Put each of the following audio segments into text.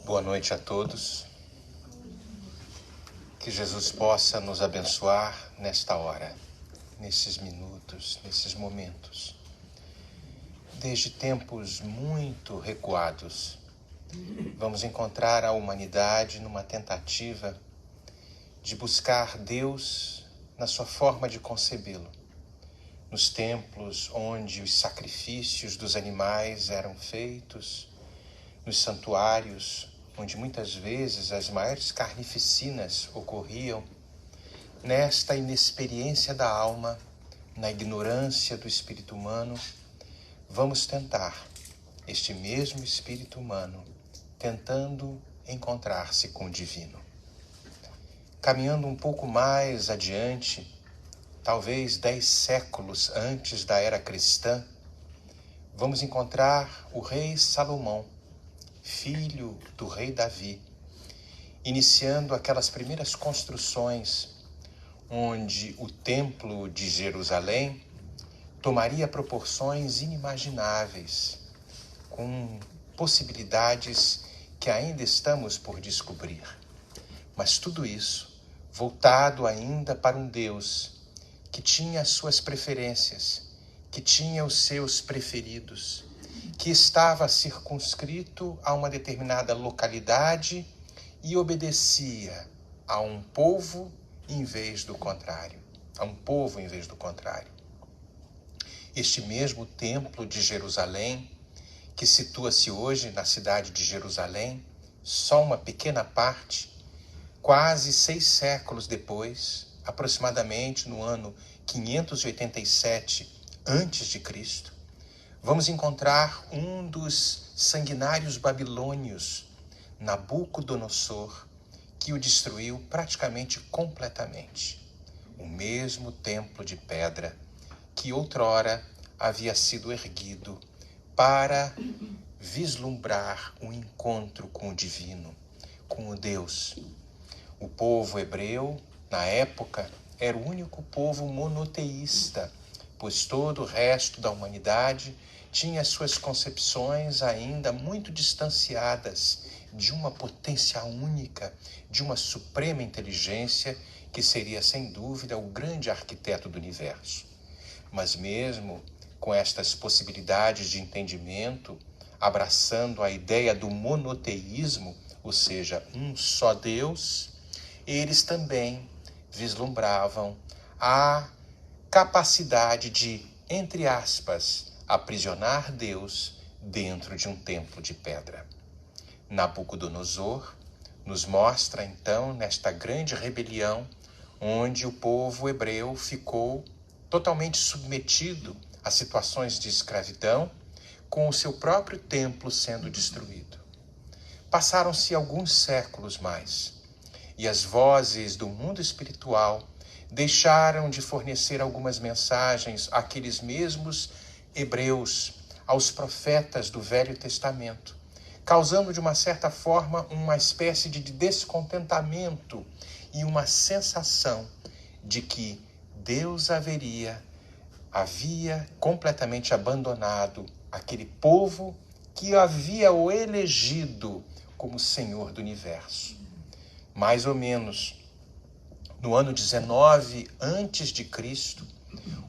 Boa noite a todos. Que Jesus possa nos abençoar nesta hora, nesses minutos, nesses momentos. Desde tempos muito recuados, vamos encontrar a humanidade numa tentativa de buscar Deus na sua forma de concebê-lo. Nos templos onde os sacrifícios dos animais eram feitos, nos santuários onde muitas vezes as maiores carnificinas ocorriam, nesta inexperiência da alma, na ignorância do espírito humano, vamos tentar este mesmo espírito humano, tentando encontrar-se com o divino. Caminhando um pouco mais adiante, talvez 10 séculos antes da era cristã, vamos encontrar o rei Salomão, filho do rei Davi, iniciando aquelas primeiras construções onde o templo de Jerusalém tomaria proporções inimagináveis, com possibilidades que ainda estamos por descobrir. Mas tudo isso voltado ainda para um Deus que tinha as suas preferências, que tinha os seus preferidos, que estava circunscrito a uma determinada localidade e obedecia a um povo em vez do contrário. Este mesmo templo de Jerusalém, que situa-se hoje na cidade de Jerusalém, só uma pequena parte, quase 6 séculos depois, aproximadamente no ano 587 a.C., vamos encontrar um dos sanguinários babilônios, Nabucodonosor, que o destruiu praticamente completamente. O mesmo templo de pedra que outrora havia sido erguido para vislumbrar um encontro com o divino, com o Deus. O povo hebreu, na época, era o único povo monoteísta, pois todo o resto da humanidade tinha suas concepções ainda muito distanciadas de uma potência única, de uma suprema inteligência que seria, sem dúvida, o grande arquiteto do universo. Mas mesmo com estas possibilidades de entendimento, abraçando a ideia do monoteísmo, ou seja, um só Deus, eles também vislumbravam a capacidade de, entre aspas, aprisionar Deus dentro de um templo de pedra. Nabucodonosor nos mostra, então, nesta grande rebelião, onde o povo hebreu ficou totalmente submetido a situações de escravidão, com o seu próprio templo sendo destruído. Passaram-se alguns séculos mais, e as vozes do mundo espiritual deixaram de fornecer algumas mensagens àqueles mesmos hebreus, aos profetas do Velho Testamento, causando de uma certa forma uma espécie de descontentamento e uma sensação de que Deus havia completamente abandonado aquele povo que havia o elegido como Senhor do Universo. Mais ou menos no ano 19 a.C.,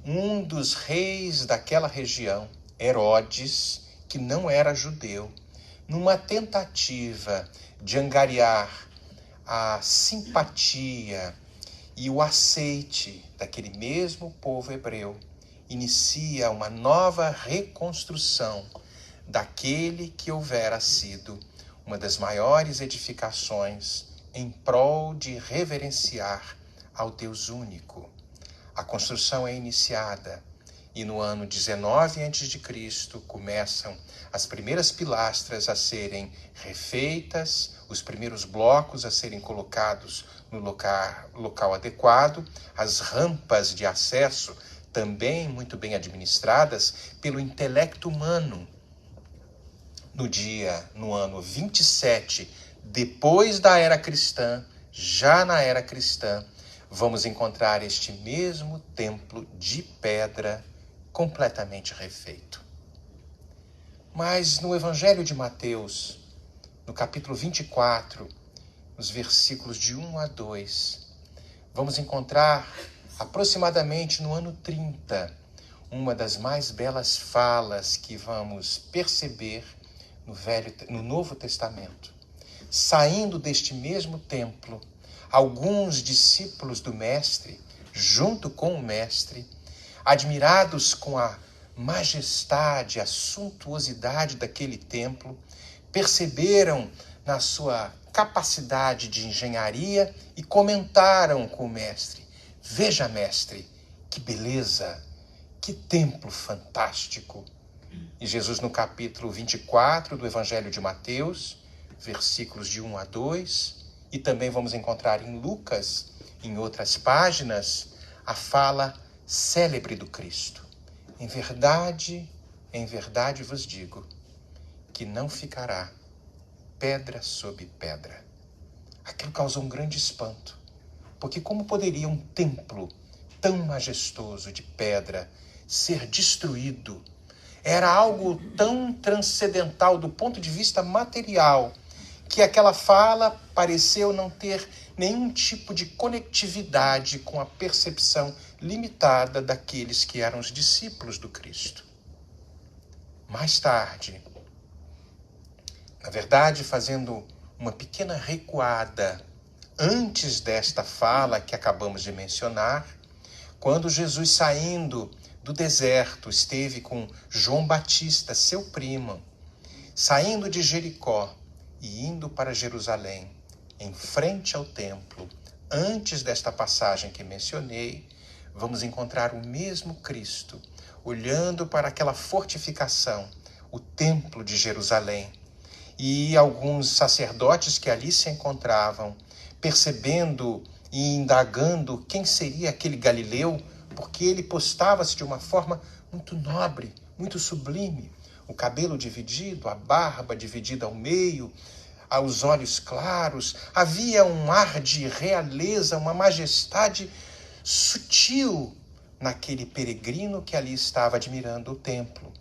um dos reis daquela região, Herodes, que não era judeu, numa tentativa de angariar a simpatia e o aceite daquele mesmo povo hebreu, inicia uma nova reconstrução daquele que houvera sido uma das maiores edificações em prol de reverenciar ao Deus único. A construção é iniciada e no ano 19 a.C. começam as primeiras pilastras a serem refeitas, os primeiros blocos a serem colocados no local adequado, as rampas de acesso também muito bem administradas pelo intelecto humano. No ano 27, depois da era cristã, já na era cristã, vamos encontrar este mesmo templo de pedra completamente refeito. Mas no Evangelho de Mateus, no capítulo 24, nos versículos de 1 a 2, vamos encontrar aproximadamente no ano 30, uma das mais belas falas que vamos perceber no Novo Testamento. Saindo deste mesmo templo, alguns discípulos do Mestre, junto com o Mestre, admirados com a majestade, a suntuosidade daquele templo, perceberam na sua capacidade de engenharia e comentaram com o Mestre: veja, Mestre, que beleza, que templo fantástico. E Jesus, no capítulo 24 do Evangelho de Mateus, versículos de 1 a 2, e também vamos encontrar em Lucas, em outras páginas, a fala célebre do Cristo: em verdade vos digo, que não ficará pedra sobre pedra. Aquilo causou um grande espanto, porque como poderia um templo tão majestoso de pedra ser destruído? Era algo tão transcendental do ponto de vista material, que aquela fala pareceu não ter nenhum tipo de conectividade com a percepção limitada daqueles que eram os discípulos do Cristo. Mais tarde, na verdade, fazendo uma pequena recuada antes desta fala que acabamos de mencionar, quando Jesus, saindo do deserto, esteve com João Batista, seu primo, saindo de Jericó e indo para Jerusalém, em frente ao templo, antes desta passagem que mencionei, vamos encontrar o mesmo Cristo, olhando para aquela fortificação, o templo de Jerusalém, e alguns sacerdotes que ali se encontravam, percebendo e indagando quem seria aquele Galileu, porque ele postava-se de uma forma muito nobre, muito sublime, o cabelo dividido, a barba dividida ao meio, aos olhos claros, havia um ar de realeza, uma majestade sutil naquele peregrino que ali estava admirando o templo.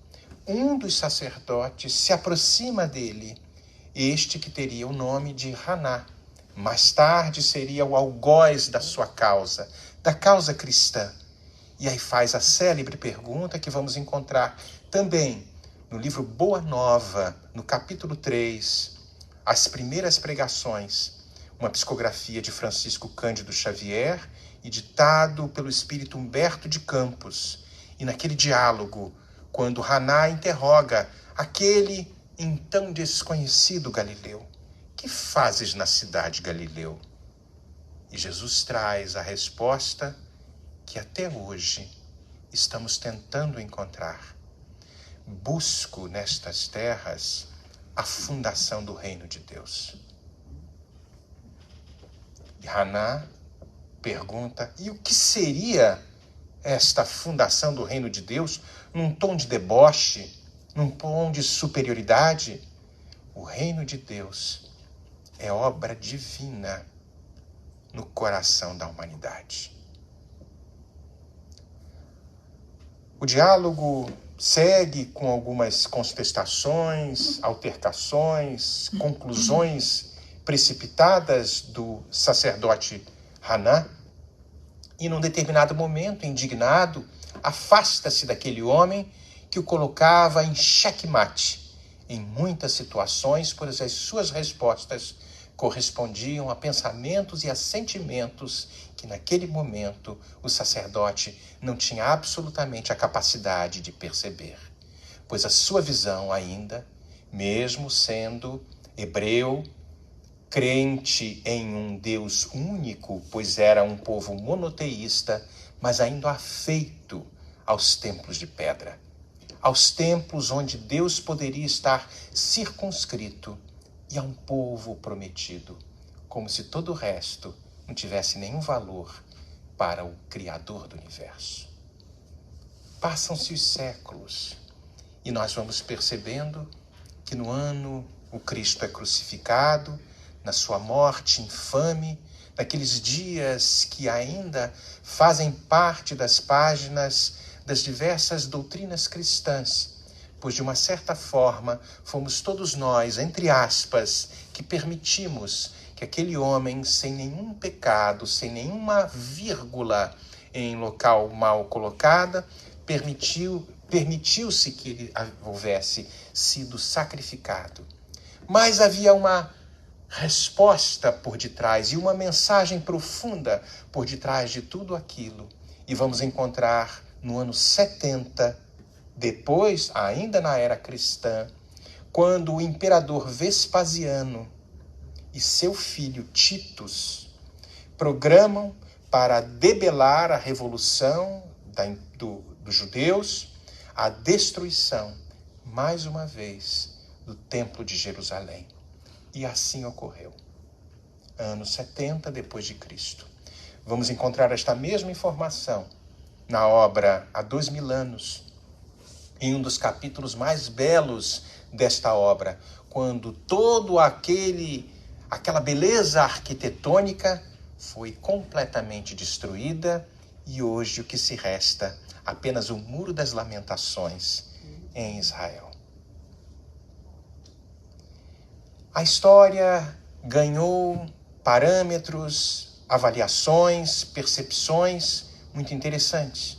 Um dos sacerdotes se aproxima dele, este que teria o nome de Haná. Mais tarde seria o algoz da sua causa, da causa cristã. E aí faz a célebre pergunta que vamos encontrar também no livro Boa Nova, no capítulo 3, as primeiras pregações, uma psicografia de Francisco Cândido Xavier e ditado pelo espírito Humberto de Campos. E naquele diálogo, quando Haná interroga aquele então desconhecido Galileu: que fazes na cidade, Galileu? E Jesus traz a resposta que até hoje estamos tentando encontrar: busco nestas terras a fundação do reino de Deus. E Haná pergunta: e o que seria esta fundação do reino de Deus? Num tom de deboche, num tom de superioridade. O reino de Deus é obra divina no coração da humanidade. O diálogo segue com algumas contestações, altercações, conclusões precipitadas do sacerdote Haná, e num determinado momento, indignado, afasta-se daquele homem que o colocava em xeque-mate em muitas situações, pois as suas respostas correspondiam a pensamentos e a sentimentos que naquele momento o sacerdote não tinha absolutamente a capacidade de perceber, pois a sua visão ainda, mesmo sendo hebreu, crente em um Deus único, pois era um povo monoteísta, mas ainda afeito aos templos de pedra, aos templos onde Deus poderia estar circunscrito, e a um povo prometido, como se todo o resto não tivesse nenhum valor para o Criador do universo. Passam-se os séculos e nós vamos percebendo que no ano o Cristo é crucificado, na sua morte infame, naqueles dias que ainda fazem parte das páginas das diversas doutrinas cristãs, pois de uma certa forma fomos todos nós, entre aspas, que permitimos que aquele homem, sem nenhum pecado, sem nenhuma vírgula em local mal colocada, permitiu-se que ele houvesse sido sacrificado. Mas havia uma resposta por detrás e uma mensagem profunda por detrás de tudo aquilo. E vamos encontrar no ano 70, depois, ainda na era cristã, quando o imperador Vespasiano e seu filho Titus programam para debelar a revolução dos judeus, a destruição, mais uma vez, do Templo de Jerusalém. E assim ocorreu. Ano 70 depois de Cristo. Vamos encontrar esta mesma informação na obra Há 2000 anos, em um dos capítulos mais belos desta obra, quando todo aquela beleza arquitetônica foi completamente destruída e hoje o que se resta apenas o Muro das Lamentações em Israel. A história ganhou parâmetros, avaliações, percepções muito interessantes,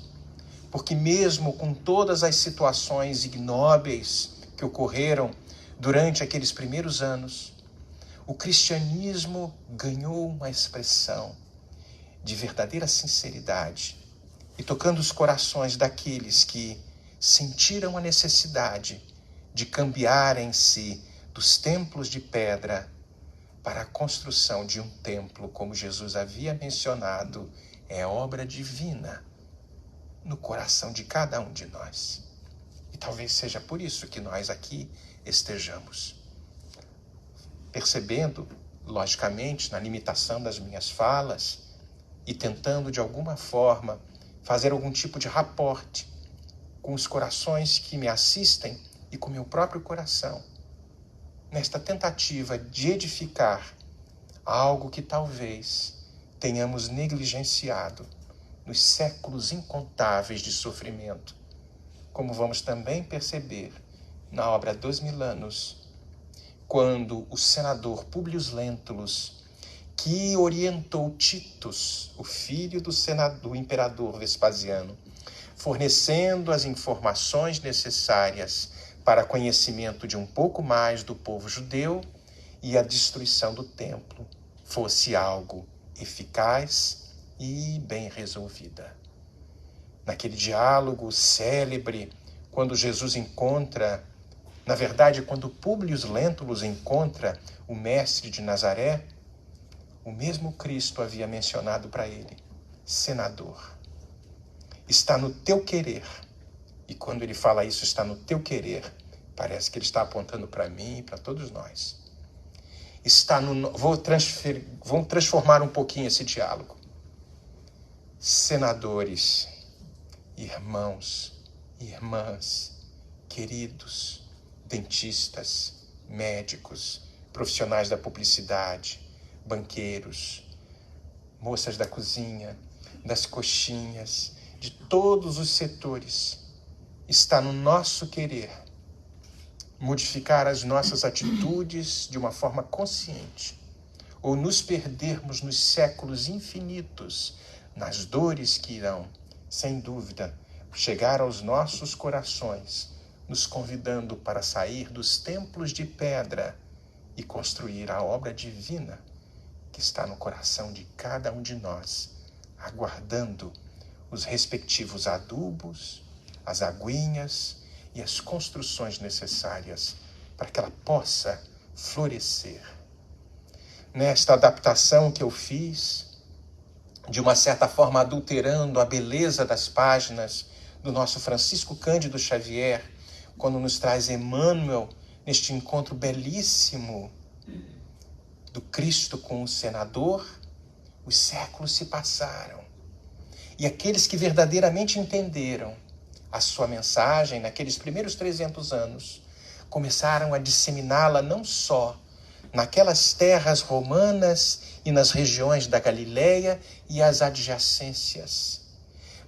porque mesmo com todas as situações ignóbeis que ocorreram durante aqueles primeiros anos, o cristianismo ganhou uma expressão de verdadeira sinceridade e tocando os corações daqueles que sentiram a necessidade de cambiarem-se dos templos de pedra para a construção de um templo, como Jesus havia mencionado, é obra divina no coração de cada um de nós. E talvez seja por isso que nós aqui estejamos. Percebendo, logicamente, na limitação das minhas falas e tentando, de alguma forma, fazer algum tipo de raporte com os corações que me assistem e com meu próprio coração, nesta tentativa de edificar algo que talvez tenhamos negligenciado nos séculos incontáveis de sofrimento, como vamos também perceber na obra 2000 anos, quando o senador Públio Lentulus, que orientou Titus, o filho do imperador Vespasiano, fornecendo as informações necessárias para conhecimento de um pouco mais do povo judeu e a destruição do templo fosse algo eficaz e bem resolvida. Naquele diálogo célebre, quando Jesus encontra, na verdade, quando Públio Lentulus encontra o mestre de Nazaré, o mesmo Cristo havia mencionado para ele: senador, está no teu querer. E quando ele fala isso, está no teu querer, parece que ele está apontando para mim e para todos nós. Vou transformar um pouquinho esse diálogo. Senadores, irmãos, irmãs, queridos, dentistas, médicos, profissionais da publicidade, banqueiros, moças da cozinha, das coxinhas, de todos os setores, está no nosso querer modificar as nossas atitudes de uma forma consciente, ou nos perdermos nos séculos infinitos, nas dores que irão, sem dúvida, chegar aos nossos corações, nos convidando para sair dos templos de pedra e construir a obra divina que está no coração de cada um de nós, aguardando os respectivos adubos, as aguinhas e as construções necessárias para que ela possa florescer. Nesta adaptação que eu fiz, de uma certa forma adulterando a beleza das páginas do nosso Francisco Cândido Xavier, quando nos traz Emmanuel neste encontro belíssimo do Cristo com o senador, os séculos se passaram. E aqueles que verdadeiramente entenderam a sua mensagem naqueles primeiros 300 anos, começaram a disseminá-la não só naquelas terras romanas e nas regiões da Galileia e as adjacências,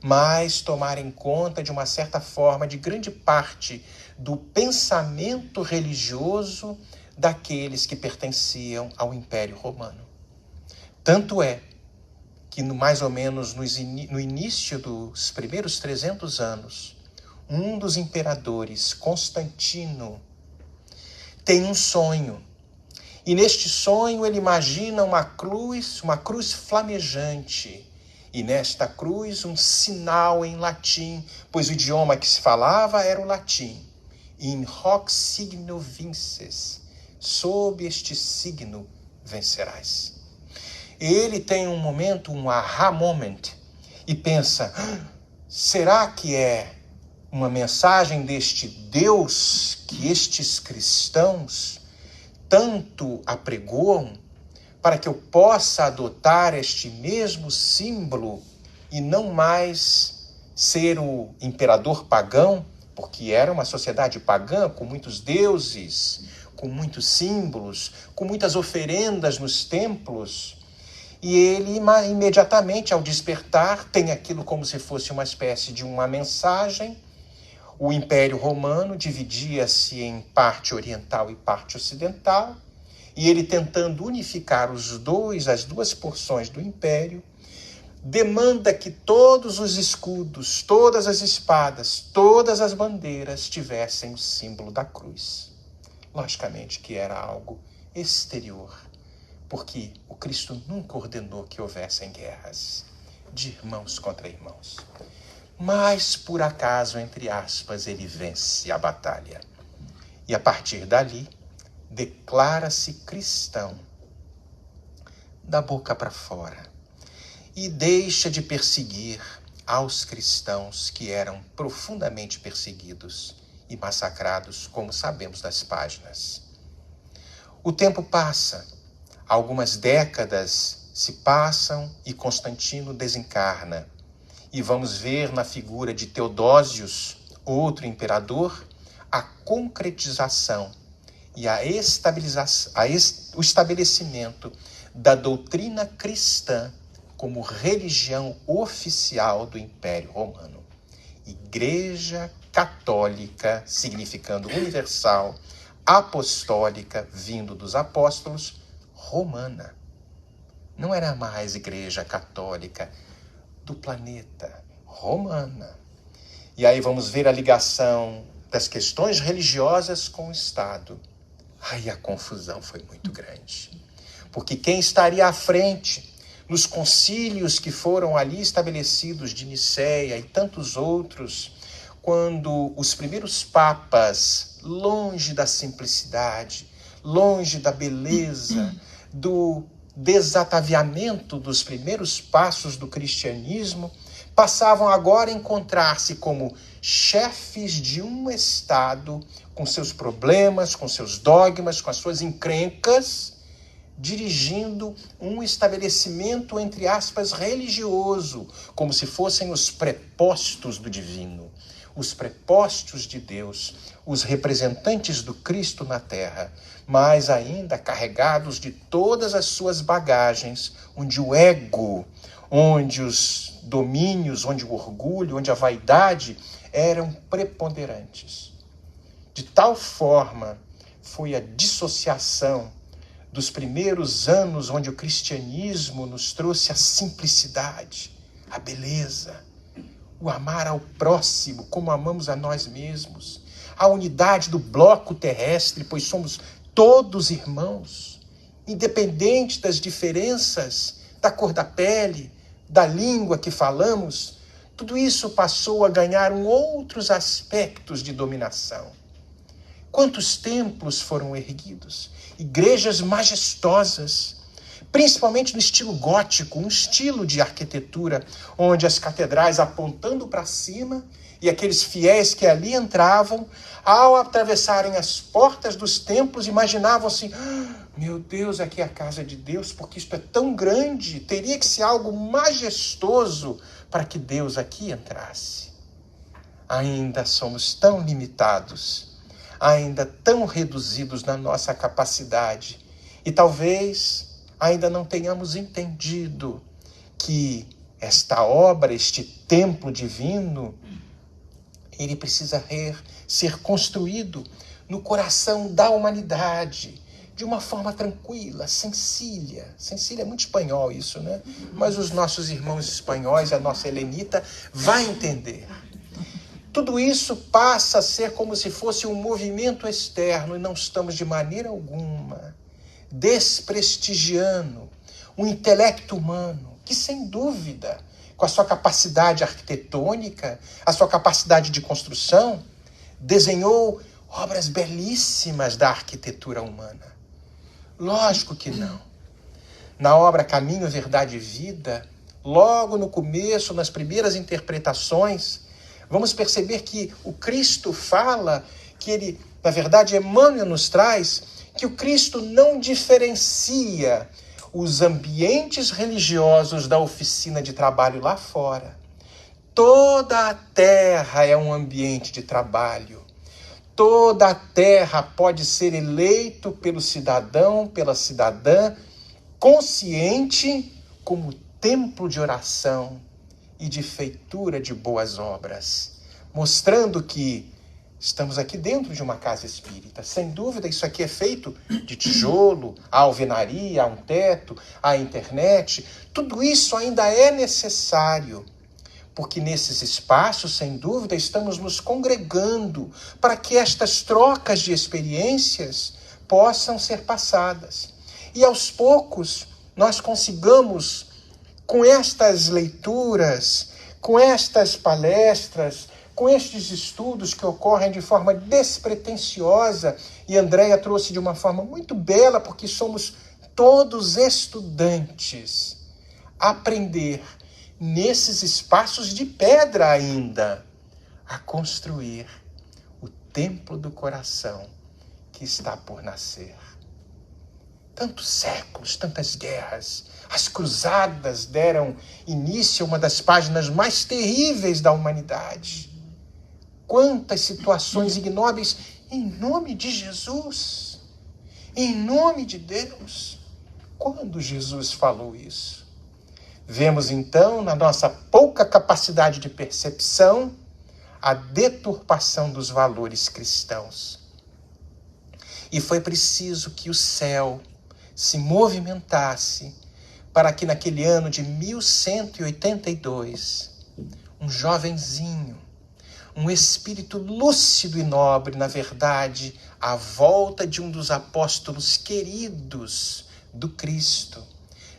mas tomarem conta de uma certa forma de grande parte do pensamento religioso daqueles que pertenciam ao Império Romano. Tanto é que, mais ou menos no início dos primeiros 300 anos, um dos imperadores, Constantino, tem um sonho. E neste sonho ele imagina uma cruz flamejante. E nesta cruz um sinal em latim, pois o idioma que se falava era o latim. In hoc signo vinces, sob este signo vencerás. Ele tem um momento, um aha moment, e pensa, será que é uma mensagem deste Deus que estes cristãos tanto apregoam, para que eu possa adotar este mesmo símbolo e não mais ser o imperador pagão, porque era uma sociedade pagã com muitos deuses, com muitos símbolos, com muitas oferendas nos templos. E ele, imediatamente, ao despertar, tem aquilo como se fosse uma espécie de uma mensagem. O Império Romano dividia-se em parte oriental e parte ocidental, e ele, tentando unificar as duas porções do Império, demanda que todos os escudos, todas as espadas, todas as bandeiras tivessem o símbolo da cruz. Logicamente que era algo exterior, porque o Cristo nunca ordenou que houvessem guerras de irmãos contra irmãos. Mas, por acaso, entre aspas, ele vence a batalha. E a partir dali, declara-se cristão, da boca para fora, e deixa de perseguir aos cristãos que eram profundamente perseguidos e massacrados, como sabemos das páginas. O tempo passa, algumas décadas se passam e Constantino desencarna. E vamos ver na figura de Teodósios, outro imperador, a concretização e o estabelecimento da doutrina cristã como religião oficial do Império Romano. Igreja Católica, significando universal, apostólica, vindo dos apóstolos, romana. Não era mais Igreja Católica do planeta, romana. E aí vamos ver a ligação das questões religiosas com o Estado. Aí a confusão foi muito grande. Porque quem estaria à frente nos concílios que foram ali estabelecidos de Nicéia e tantos outros, quando os primeiros papas, longe da simplicidade, longe da beleza, do desataviamento dos primeiros passos do cristianismo, passavam agora a encontrar-se como chefes de um Estado, com seus problemas, com seus dogmas, com as suas encrencas, dirigindo um estabelecimento, entre aspas, religioso, como se fossem os prepostos do divino, os prepostos de Deus, os representantes do Cristo na terra, mas ainda carregados de todas as suas bagagens, onde o ego, onde os domínios, onde o orgulho, onde a vaidade eram preponderantes. De tal forma foi a dissociação dos primeiros anos, onde o cristianismo nos trouxe a simplicidade, a beleza, o amar ao próximo como amamos a nós mesmos, a unidade do bloco terrestre, pois somos todos irmãos, independente das diferenças da cor da pele, da língua que falamos. Tudo isso passou a ganhar outros aspectos de dominação. Quantos templos foram erguidos? Igrejas majestosas, principalmente no estilo gótico, um estilo de arquitetura onde as catedrais apontando para cima e aqueles fiéis que ali entravam, ao atravessarem as portas dos templos, imaginavam assim, meu Deus, aqui é a casa de Deus, porque isto é tão grande, teria que ser algo majestoso para que Deus aqui entrasse. Ainda somos tão limitados, ainda tão reduzidos na nossa capacidade, e talvez ainda não tenhamos entendido que esta obra, este templo divino, ele precisa ser construído no coração da humanidade, de uma forma tranquila, sencilla. Sencilla é muito espanhol isso, né? Mas os nossos irmãos espanhóis, a nossa helenita, vai entender. Tudo isso passa a ser como se fosse um movimento externo e não estamos de maneira alguma desprestigiando o intelecto humano, que sem dúvida, com a sua capacidade arquitetônica, a sua capacidade de construção, desenhou obras belíssimas da arquitetura humana. Lógico que não. Na obra Caminho, Verdade e Vida, logo no começo, nas primeiras interpretações, vamos perceber que o Cristo fala, que ele, na verdade, Emmanuel nos traz, que o Cristo não diferencia os ambientes religiosos da oficina de trabalho lá fora. Toda a terra é um ambiente de trabalho. Toda a terra pode ser eleito pelo cidadão, pela cidadã, consciente como templo de oração e de feitura de boas obras, mostrando que estamos aqui dentro de uma casa espírita. Sem dúvida, isso aqui é feito de tijolo, a alvenaria, um teto, a internet. Tudo isso ainda é necessário, porque nesses espaços, sem dúvida, estamos nos congregando para que estas trocas de experiências possam ser passadas. E aos poucos nós consigamos, com estas leituras, com estas palestras, com estes estudos que ocorrem de forma despretensiosa, e Andréia trouxe de uma forma muito bela, porque somos todos estudantes, aprender nesses espaços de pedra ainda, a construir o templo do coração que está por nascer. Tantos séculos, tantas guerras, as cruzadas deram início a uma das páginas mais terríveis da humanidade. Quantas situações ignóbeis em nome de Jesus, em nome de Deus. Quando Jesus falou isso? Vemos então, na nossa pouca capacidade de percepção, a deturpação dos valores cristãos. E foi preciso que o céu se movimentasse para que naquele ano de 1182, um jovenzinho, um espírito lúcido e nobre, na verdade, à volta de um dos apóstolos queridos do Cristo,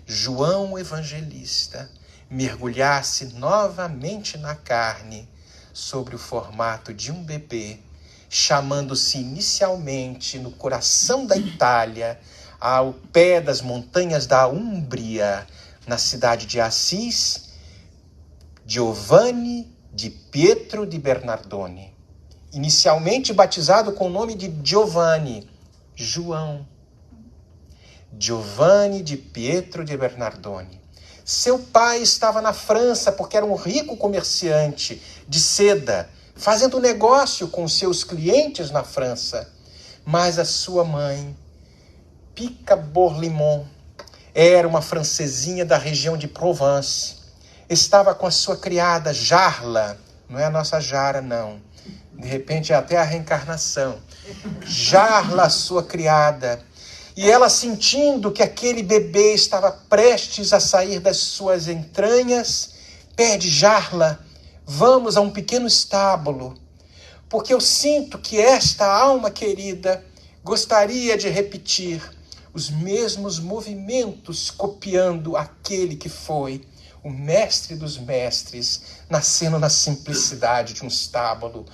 João o Evangelista, mergulhasse novamente na carne sobre o formato de um bebê, chamando-se inicialmente no coração da Itália, ao pé das montanhas da Úmbria, na cidade de Assis, Giovanni di Pietro di Bernardone. Inicialmente batizado com o nome de Giovanni, João. Giovanni di Pietro di Bernardone. Seu pai estava na França porque era um rico comerciante de seda, fazendo negócio com seus clientes na França. Mas a sua mãe, Pica Bourlimont, era uma francesinha da região de Provence. Estava com a sua criada Jarla, não é a nossa Jara, não. De repente é até a reencarnação. Jarla, sua criada. E ela, sentindo que aquele bebê estava prestes a sair das suas entranhas, pede: Jarla, vamos a um pequeno estábulo, porque eu sinto que esta alma querida gostaria de repetir os mesmos movimentos, copiando aquele que foi o mestre dos mestres, nascendo na simplicidade de um estábulo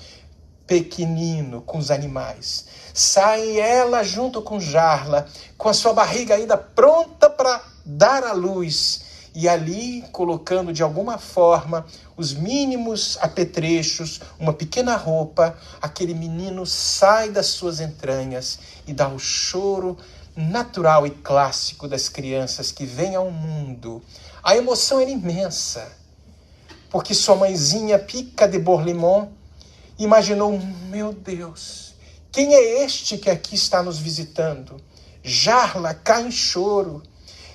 pequenino com os animais. Sai ela junto com Jarla, com a sua barriga ainda pronta para dar à luz, e ali, colocando de alguma forma os mínimos apetrechos, uma pequena roupa, aquele menino sai das suas entranhas e dá o choro natural e clássico das crianças que vêm ao mundo. A emoção era imensa, porque sua mãezinha Pica de Bourlimont imaginou: meu Deus, quem é este que aqui está nos visitando? Jarla cai em choro,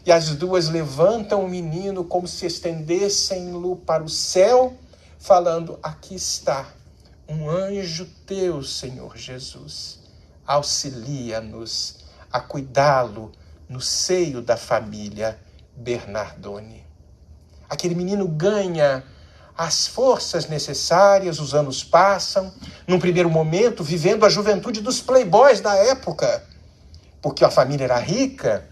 e as duas levantam o menino como se estendessem-no para o céu, falando: aqui está um anjo teu, Senhor Jesus, auxilia-nos a cuidá-lo no seio da família Bernardoni. Aquele menino ganha as forças necessárias, os anos passam, num primeiro momento vivendo a juventude dos playboys da época, porque a família era rica.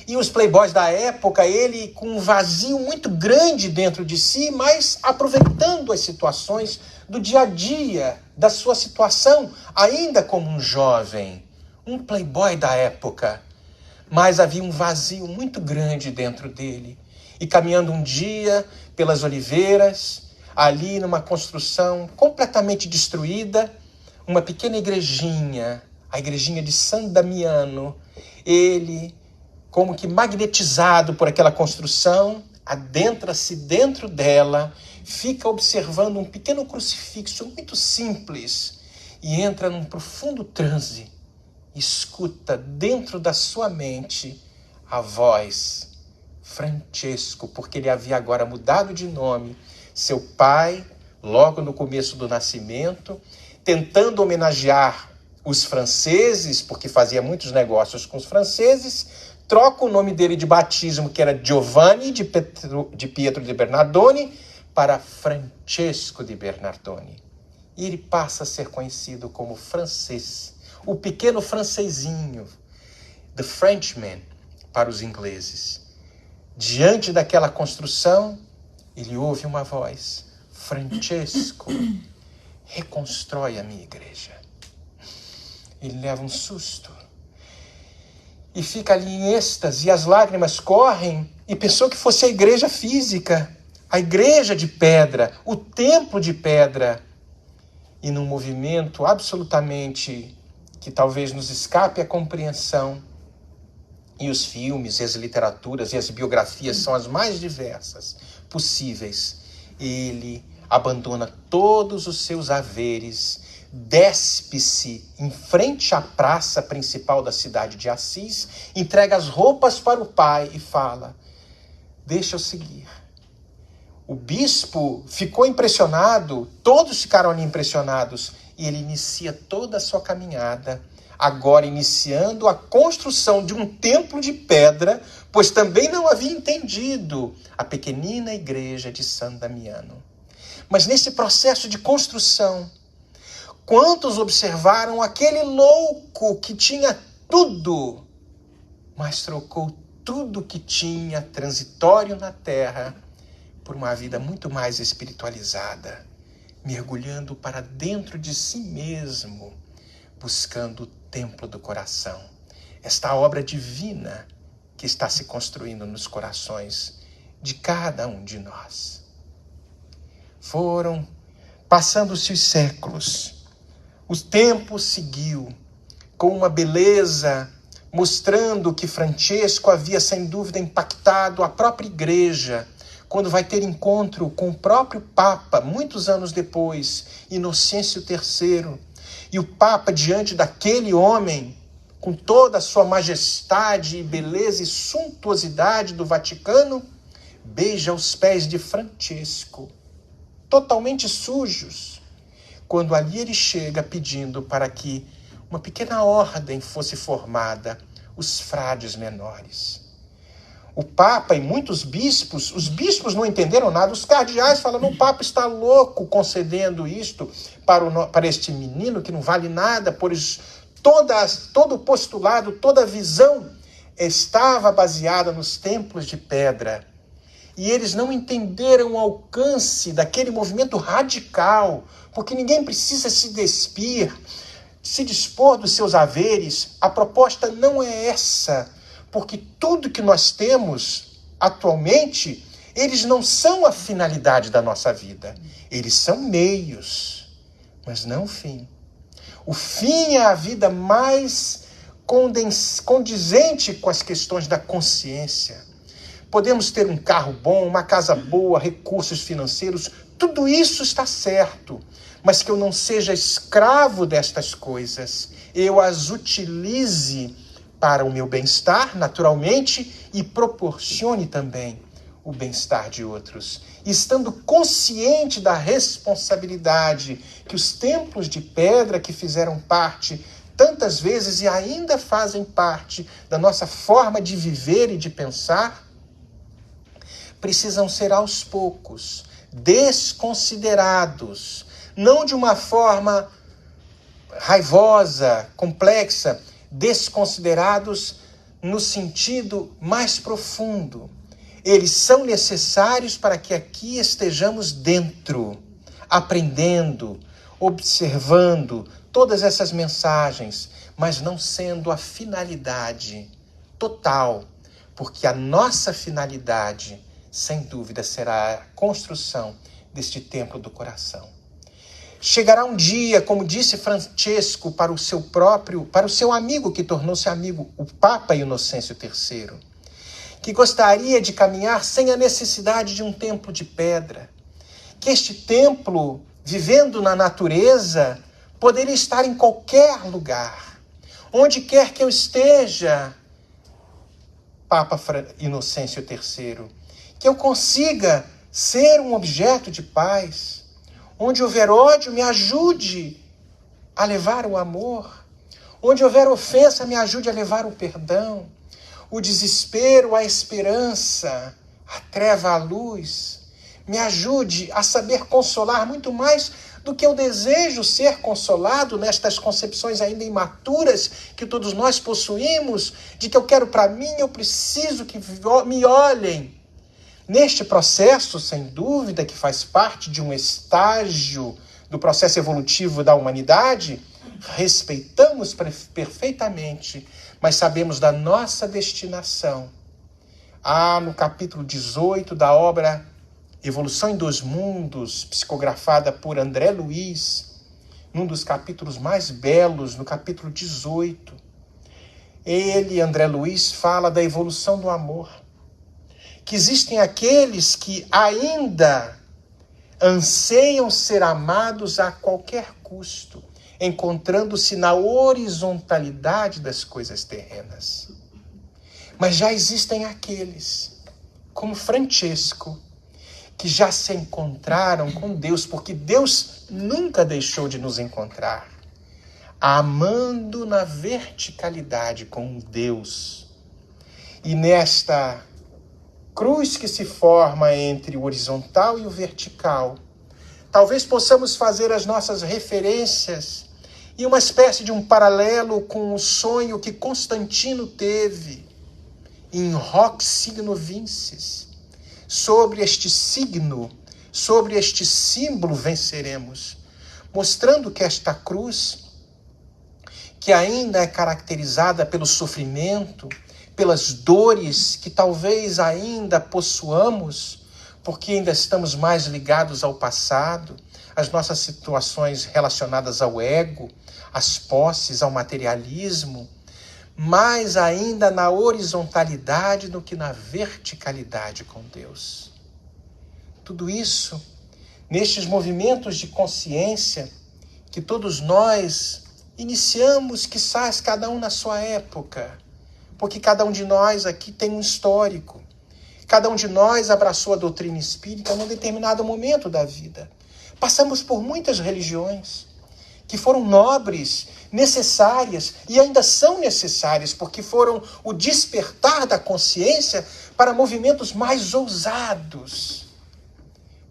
E os playboys da época, ele com um vazio muito grande dentro de si, mas aproveitando as situações do dia a dia, da sua situação, ainda como um jovem, um playboy da época. Mas havia um vazio muito grande dentro dele. E caminhando um dia pelas oliveiras, ali numa construção completamente destruída, uma pequena igrejinha, a igrejinha de San Damiano, ele, como que magnetizado por aquela construção, adentra-se dentro dela, fica observando um pequeno crucifixo muito simples e entra num profundo transe. Escuta dentro da sua mente a voz Francesco, porque ele havia agora mudado de nome. Seu pai, logo no começo do nascimento, tentando homenagear os franceses, porque fazia muitos negócios com os franceses, troca o nome dele de batismo, que era Giovanni de Pietro de Bernardoni, para Francesco de Bernardoni. E ele passa a ser conhecido como francês, o pequeno francesinho, the Frenchman, para os ingleses. Diante daquela construção, ele ouve uma voz: Francesco, reconstrói a minha igreja. Ele leva um susto e fica ali em êxtase, e as lágrimas correm, e pensou que fosse a igreja física, a igreja de pedra, o templo de pedra. E num movimento absolutamente que talvez nos escape a compreensão, e os filmes, e as literaturas, e as biografias são as mais diversas possíveis, ele abandona todos os seus haveres, despe-se em frente à praça principal da cidade de Assis, entrega as roupas para o pai e fala: deixa eu seguir. O bispo ficou impressionado, todos ficaram ali impressionados, e ele inicia toda a sua caminhada, agora iniciando a construção de um templo de pedra, pois também não havia entendido a pequenina igreja de San Damiano. Mas nesse processo de construção, quantos observaram aquele louco que tinha tudo, mas trocou tudo que tinha transitório na terra por uma vida muito mais espiritualizada, mergulhando para dentro de si mesmo, buscando o templo do coração. Esta obra divina que está se construindo nos corações de cada um de nós. Foram passando-se os séculos. O tempo seguiu com uma beleza, mostrando que Francesco havia sem dúvida impactado a própria igreja, quando vai ter encontro com o próprio Papa, muitos anos depois, Inocêncio III. E o Papa, diante daquele homem, com toda a sua majestade e beleza e suntuosidade do Vaticano, beija os pés de Francesco, totalmente sujos, quando ali ele chega pedindo para que uma pequena ordem fosse formada, os frades menores. O Papa e muitos bispos, os bispos não entenderam nada, os cardeais falam: o Papa está louco concedendo isto para este menino que não vale nada, pois todo o postulado, toda a visão estava baseada nos templos de pedra. E eles não entenderam o alcance daquele movimento radical, porque ninguém precisa se dispor dos seus haveres. A proposta não é essa, porque tudo que nós temos atualmente, eles não são a finalidade da nossa vida. Eles são meios, mas não o fim. O fim é a vida mais condizente com as questões da consciência. Podemos ter um carro bom, uma casa boa, recursos financeiros, tudo isso está certo, mas que eu não seja escravo destas coisas. Eu as utilize para o meu bem-estar, naturalmente, e proporcione também o bem-estar de outros, estando consciente da responsabilidade que os templos de pedra que fizeram parte tantas vezes e ainda fazem parte da nossa forma de viver e de pensar, precisam ser aos poucos desconsiderados, não de uma forma raivosa, complexa, desconsiderados no sentido mais profundo. Eles são necessários para que aqui estejamos dentro, aprendendo, observando todas essas mensagens, mas não sendo a finalidade total, porque a nossa finalidade, sem dúvida, será a construção deste templo do coração. Chegará um dia, como disse Francesco para o seu amigo que tornou-se amigo, o Papa Inocêncio III, que gostaria de caminhar sem a necessidade de um templo de pedra, que este templo, vivendo na natureza, poderia estar em qualquer lugar, onde quer que eu esteja, Papa Inocêncio III, que eu consiga ser um objeto de paz, onde houver ódio, me ajude a levar o amor, onde houver ofensa, me ajude a levar o perdão, o desespero, a esperança, a treva, a luz, me ajude a saber consolar muito mais do que eu desejo ser consolado nestas concepções ainda imaturas que todos nós possuímos, de que eu quero para mim, eu preciso que me olhem. Neste processo, sem dúvida, que faz parte de um estágio do processo evolutivo da humanidade, respeitamos perfeitamente, mas sabemos da nossa destinação. No capítulo 18 da obra Evolução em Dois Mundos, psicografada por André Luiz, num dos capítulos mais belos, no capítulo 18, André Luiz, fala da evolução do amor. Que existem aqueles que ainda anseiam ser amados a qualquer custo, encontrando-se na horizontalidade das coisas terrenas. Mas já existem aqueles, como Francesco, que já se encontraram com Deus, porque Deus nunca deixou de nos encontrar, amando na verticalidade com Deus. E nesta cruz que se forma entre o horizontal e o vertical, talvez possamos fazer as nossas referências e uma espécie de um paralelo com o sonho que Constantino teve em Hoc Signo Vinces. Sobre este signo, sobre este símbolo venceremos, mostrando que esta cruz, que ainda é caracterizada pelo sofrimento, pelas dores que talvez ainda possuamos, porque ainda estamos mais ligados ao passado, às nossas situações relacionadas ao ego, às posses, ao materialismo, mais ainda na horizontalidade do que na verticalidade com Deus. Tudo isso, nestes movimentos de consciência que todos nós iniciamos, quizás cada um na sua época, porque cada um de nós aqui tem um histórico. Cada um de nós abraçou a doutrina espírita num determinado momento da vida. Passamos por muitas religiões que foram nobres, necessárias e ainda são necessárias, porque foram o despertar da consciência para movimentos mais ousados,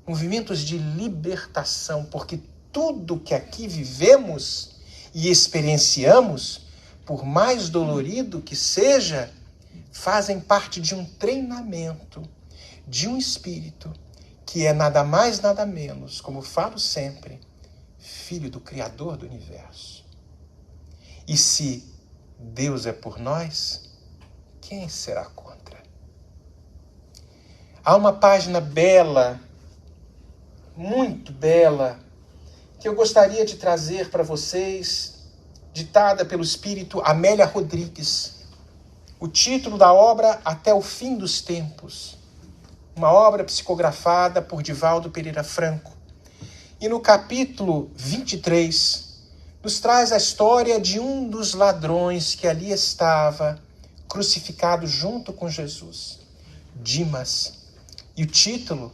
movimentos de libertação, porque tudo que aqui vivemos e experienciamos, por mais dolorido que seja, fazem parte de um treinamento, de um espírito, que é nada mais, nada menos, como falo sempre, filho do Criador do Universo. E se Deus é por nós, quem será contra? Há uma página bela, muito bela, que eu gostaria de trazer para vocês, ditada pelo espírito Amélia Rodrigues. O título da obra, Até o Fim dos Tempos. Uma obra psicografada por Divaldo Pereira Franco. E no capítulo 23, nos traz a história de um dos ladrões que ali estava, crucificado junto com Jesus. Dimas. E o título,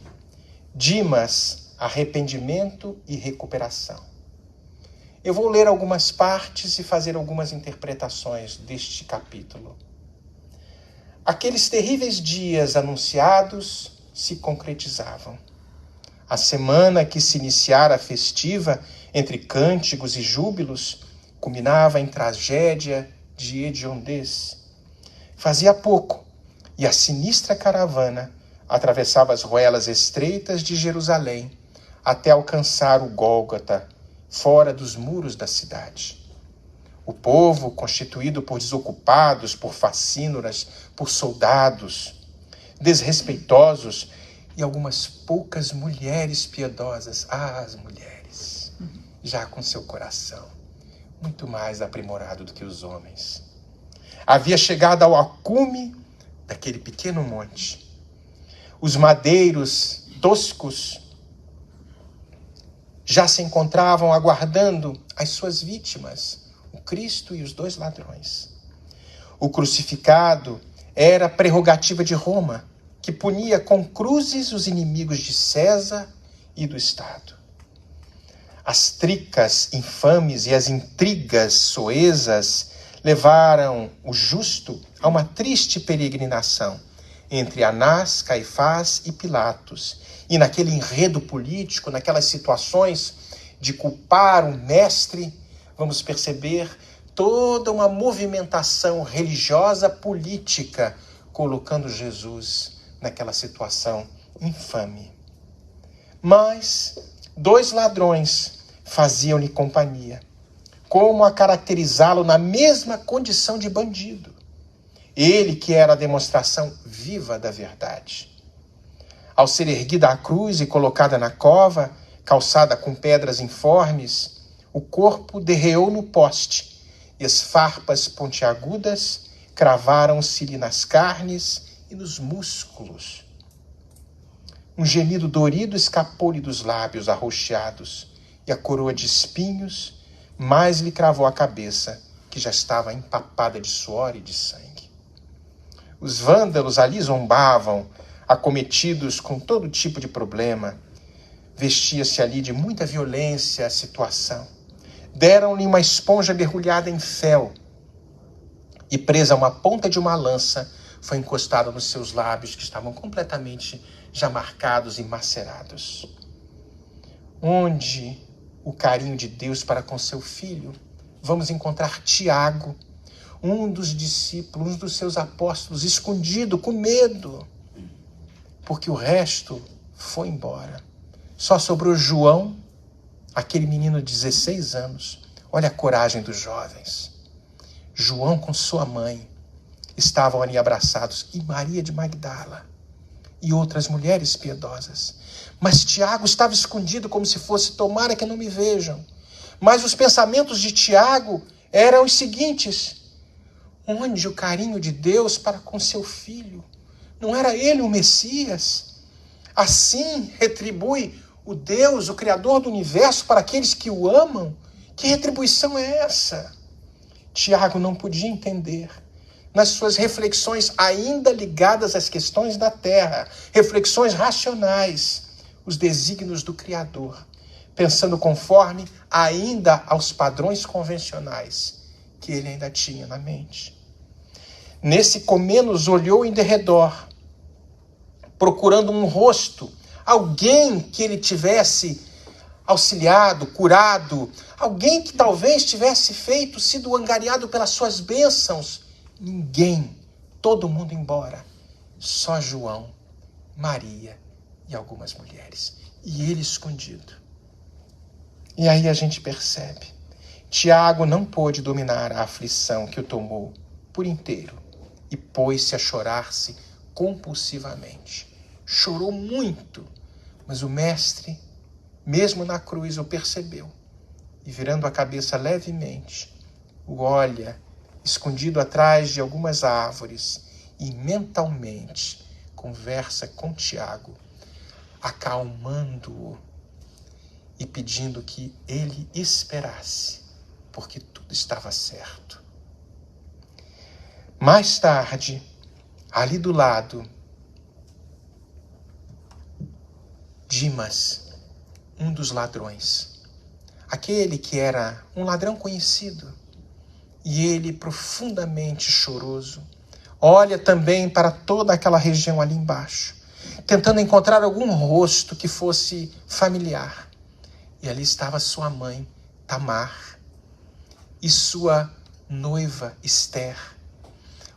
Dimas, Arrependimento e Recuperação. Eu vou ler algumas partes e fazer algumas interpretações deste capítulo. Aqueles terríveis dias anunciados se concretizavam. A semana que se iniciara festiva, entre cânticos e júbilos, culminava em tragédia de hediondez. Fazia pouco, e a sinistra caravana atravessava as ruelas estreitas de Jerusalém até alcançar o Gólgota, fora dos muros da cidade. O povo, constituído por desocupados, por facínoras, por soldados, desrespeitosos, e algumas poucas mulheres piedosas, as mulheres, já com seu coração muito mais aprimorado do que os homens. Havia chegado ao acume daquele pequeno monte. Os madeiros toscos já se encontravam aguardando as suas vítimas, o Cristo e os 2 ladrões. O crucificado era prerrogativa de Roma, que punia com cruzes os inimigos de César e do Estado. As tricas infames e as intrigas soezas levaram o justo a uma triste peregrinação entre Anás, Caifás e Pilatos. E naquele enredo político, naquelas situações de culpar o mestre, vamos perceber toda uma movimentação religiosa política colocando Jesus naquela situação infame. Mas 2 ladrões faziam-lhe companhia. Como a caracterizá-lo na mesma condição de bandido? Ele que era a demonstração viva da verdade. Ao ser erguida à cruz e colocada na cova, calçada com pedras informes, o corpo derreou no poste e as farpas pontiagudas cravaram-se-lhe nas carnes e nos músculos. Um gemido dorido escapou-lhe dos lábios arroxeados, e a coroa de espinhos mais lhe cravou a cabeça, que já estava empapada de suor e de sangue. Os vândalos ali zombavam, acometidos com todo tipo de problema. Vestia-se ali de muita violência a situação. Deram-lhe uma esponja mergulhada em fel, e presa a uma ponta de uma lança, foi encostada nos seus lábios, que estavam completamente já marcados e macerados. Onde o carinho de Deus para com seu filho? Vamos encontrar Tiago, um dos discípulos, um dos seus apóstolos, escondido, com medo, porque o resto foi embora. Só sobrou João, aquele menino de 16 anos. Olha a coragem dos jovens. João com sua mãe estavam ali abraçados, e Maria de Magdala, e outras mulheres piedosas. Mas Tiago estava escondido, como se fosse: tomara que não me vejam. Mas os pensamentos de Tiago eram os seguintes: onde o carinho de Deus para com seu filho? Não era ele o Messias? Assim retribui o Deus, o Criador do universo, para aqueles que o amam? Que retribuição é essa? Tiago não podia entender. Nas suas reflexões ainda ligadas às questões da terra, reflexões racionais, os desígnios do Criador, pensando conforme ainda aos padrões convencionais que ele ainda tinha na mente. Nesse comenos olhou em derredor, procurando um rosto, alguém que ele tivesse auxiliado, curado, alguém que talvez tivesse sido angariado pelas suas bênçãos. Ninguém, todo mundo embora, só João, Maria e algumas mulheres, e ele escondido. E aí a gente percebe, Tiago não pôde dominar a aflição que o tomou por inteiro e pôs-se a chorar-se compulsivamente. Chorou muito, mas o mestre, mesmo na cruz, o percebeu e, virando a cabeça levemente, o olha escondido atrás de algumas árvores e mentalmente conversa com Tiago, acalmando-o e pedindo que ele esperasse, porque tudo estava certo. Mais tarde, ali do lado, Dimas, um dos ladrões, aquele que era um ladrão conhecido, e ele, profundamente choroso, olha também para toda aquela região ali embaixo, tentando encontrar algum rosto que fosse familiar. E ali estava sua mãe, Tamar, e sua noiva, Esther.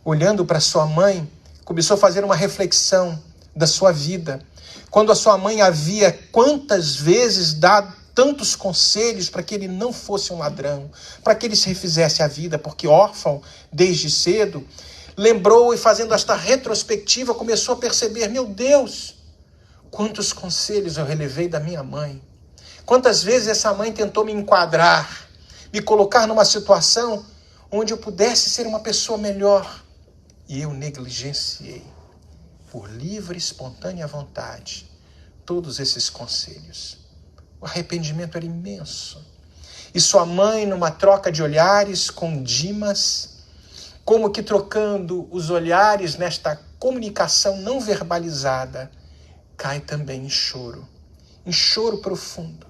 Olhando para sua mãe, começou a fazer uma reflexão da sua vida. Quando a sua mãe havia quantas vezes dado tantos conselhos para que ele não fosse um ladrão, para que ele se refizesse a vida, porque órfão desde cedo, lembrou e fazendo esta retrospectiva começou a perceber, meu Deus, quantos conselhos eu relevei da minha mãe. Quantas vezes essa mãe tentou me enquadrar, me colocar numa situação onde eu pudesse ser uma pessoa melhor. E eu negligenciei, por livre e espontânea vontade, todos esses conselhos. O arrependimento era imenso. E sua mãe, numa troca de olhares com Dimas, como que trocando os olhares nesta comunicação não verbalizada, cai também em choro profundo.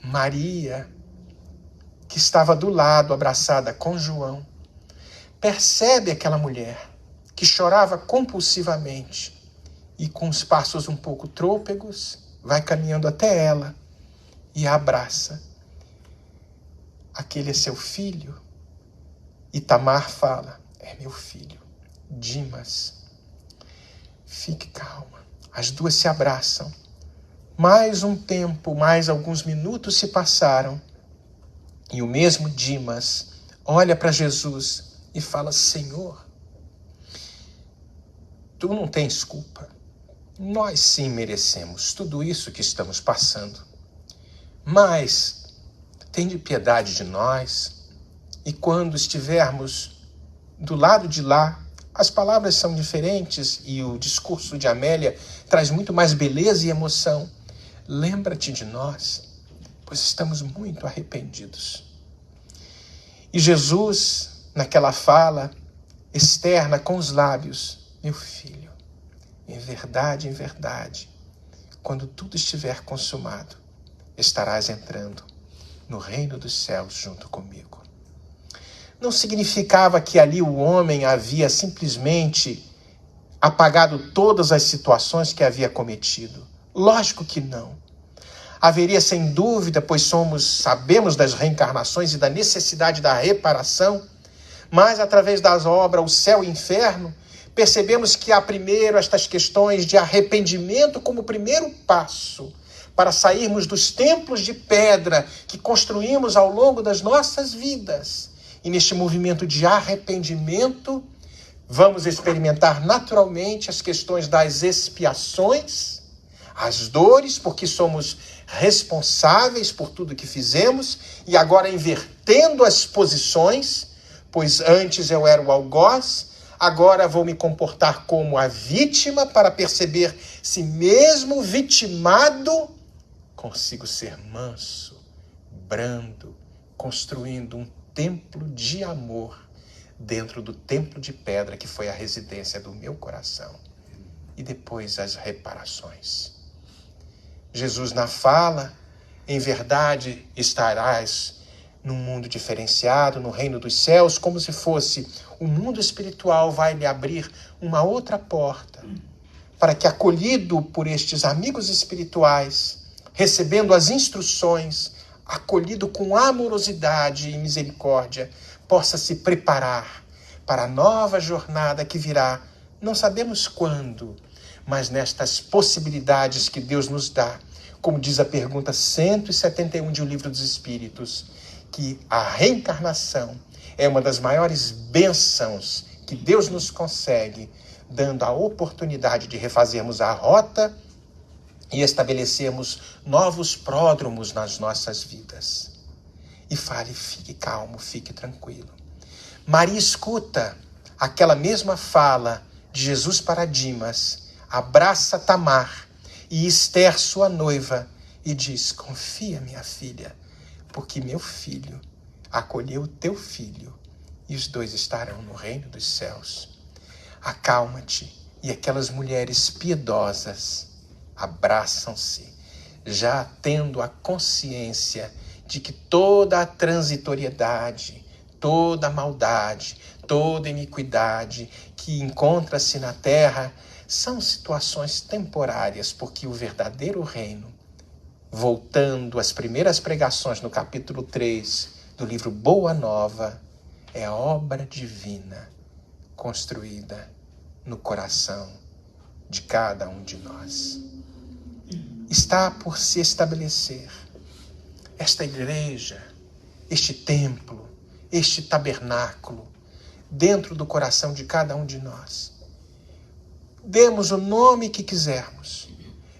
Maria, que estava do lado, abraçada com João, percebe aquela mulher que chorava compulsivamente e com os passos um pouco trôpegos, vai caminhando até ela e a abraça. Aquele é seu filho? E Tamar fala, é meu filho, Dimas. Fique calma. As duas se abraçam. Mais um tempo, mais alguns minutos se passaram. E o mesmo Dimas olha para Jesus e fala, Senhor, tu não tens culpa. Nós sim merecemos tudo isso que estamos passando. Mas tende piedade de nós. E quando estivermos do lado de lá, as palavras são diferentes e o discurso de Amélia traz muito mais beleza e emoção. Lembra-te de nós, pois estamos muito arrependidos. E Jesus, naquela fala externa com os lábios, meu filho, em verdade, quando tudo estiver consumado, estarás entrando no reino dos céus junto comigo. Não significava que ali o homem havia simplesmente apagado todas as situações que havia cometido. Lógico que não. Haveria sem dúvida, pois sabemos das reencarnações e da necessidade da reparação, mas através das obras, o céu e o inferno, percebemos que há primeiro estas questões de arrependimento como primeiro passo para sairmos dos templos de pedra que construímos ao longo das nossas vidas. E neste movimento de arrependimento, vamos experimentar naturalmente as questões das expiações, as dores, porque somos responsáveis por tudo que fizemos, e agora invertendo as posições, pois antes eu era o algoz, agora vou me comportar como a vítima para perceber se mesmo vitimado consigo ser manso, brando, construindo um templo de amor dentro do templo de pedra que foi a residência do meu coração. E depois as reparações. Jesus na fala, em verdade estarás num mundo diferenciado, no reino dos céus, como se fosse o mundo espiritual vai lhe abrir uma outra porta, para que, acolhido por estes amigos espirituais, recebendo as instruções, acolhido com amorosidade e misericórdia, possa se preparar para a nova jornada que virá, não sabemos quando, mas nestas possibilidades que Deus nos dá, como diz a pergunta 171 de O Livro dos Espíritos, que a reencarnação é uma das maiores bênçãos que Deus nos concede, dando a oportunidade de refazermos a rota e estabelecermos novos pródromos nas nossas vidas. E fale, fique calmo, fique tranquilo. Maria escuta aquela mesma fala de Jesus para Dimas, abraça Tamar e Esther, sua noiva, e diz, confia, minha filha, porque meu filho acolheu o teu filho e os dois estarão no reino dos céus. Acalma-te. E aquelas mulheres piedosas abraçam-se, já tendo a consciência de que toda a transitoriedade, toda a maldade, toda a iniquidade que encontra-se na terra são situações temporárias, porque o verdadeiro reino, voltando às primeiras pregações no capítulo 3 do livro Boa Nova, é a obra divina construída no coração de cada um de nós. Está por se estabelecer esta igreja, este templo, este tabernáculo, dentro do coração de cada um de nós. Demos o nome que quisermos,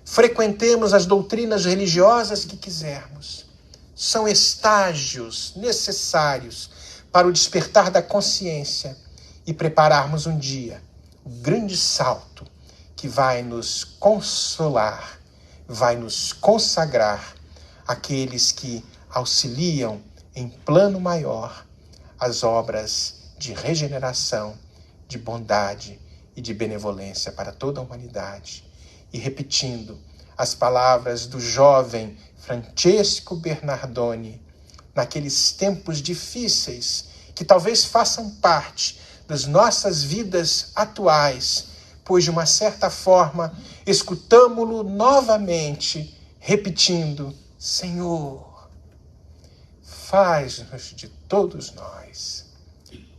frequentemos as doutrinas religiosas que quisermos. São estágios necessários para o despertar da consciência e prepararmos um dia o grande salto que vai nos consolar, vai nos consagrar aqueles que auxiliam em plano maior as obras de regeneração, de bondade e de benevolência para toda a humanidade. E repetindo as palavras do jovem Francesco Bernardoni, naqueles tempos difíceis que talvez façam parte das nossas vidas atuais, pois de uma certa forma escutamo-lo novamente repetindo: Senhor, faz-nos de todos nós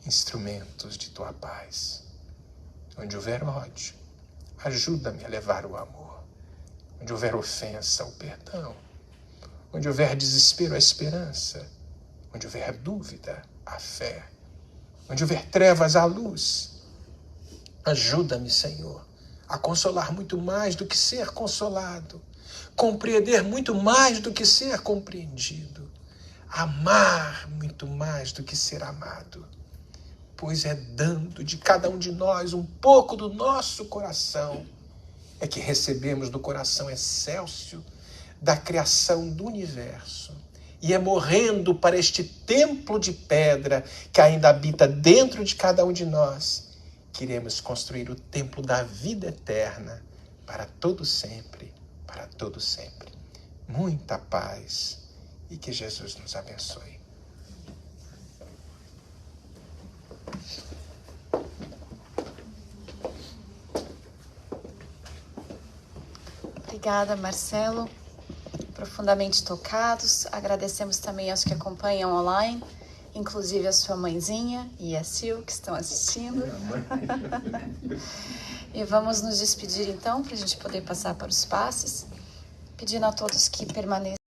instrumentos de tua paz. Onde houver ódio, ajuda-me a levar o amor. Onde houver ofensa, o perdão. Onde houver desespero, a esperança. Onde houver dúvida, a fé. Onde houver trevas, a luz. Ajuda-me, Senhor, a consolar muito mais do que ser consolado. Compreender muito mais do que ser compreendido. Amar muito mais do que ser amado. Pois é dando de cada um de nós um pouco do nosso coração, é que recebemos do coração excelso da criação do universo. E é morrendo para este templo de pedra que ainda habita dentro de cada um de nós, que iremos construir o templo da vida eterna para todo sempre, para todo sempre. Muita paz e que Jesus nos abençoe. Obrigada, Marcelo. Profundamente tocados. Agradecemos também aos que acompanham online, inclusive a sua mãezinha e a Sil, que estão assistindo. E vamos nos despedir então, para a gente poder passar para os passes, pedindo a todos que permaneçam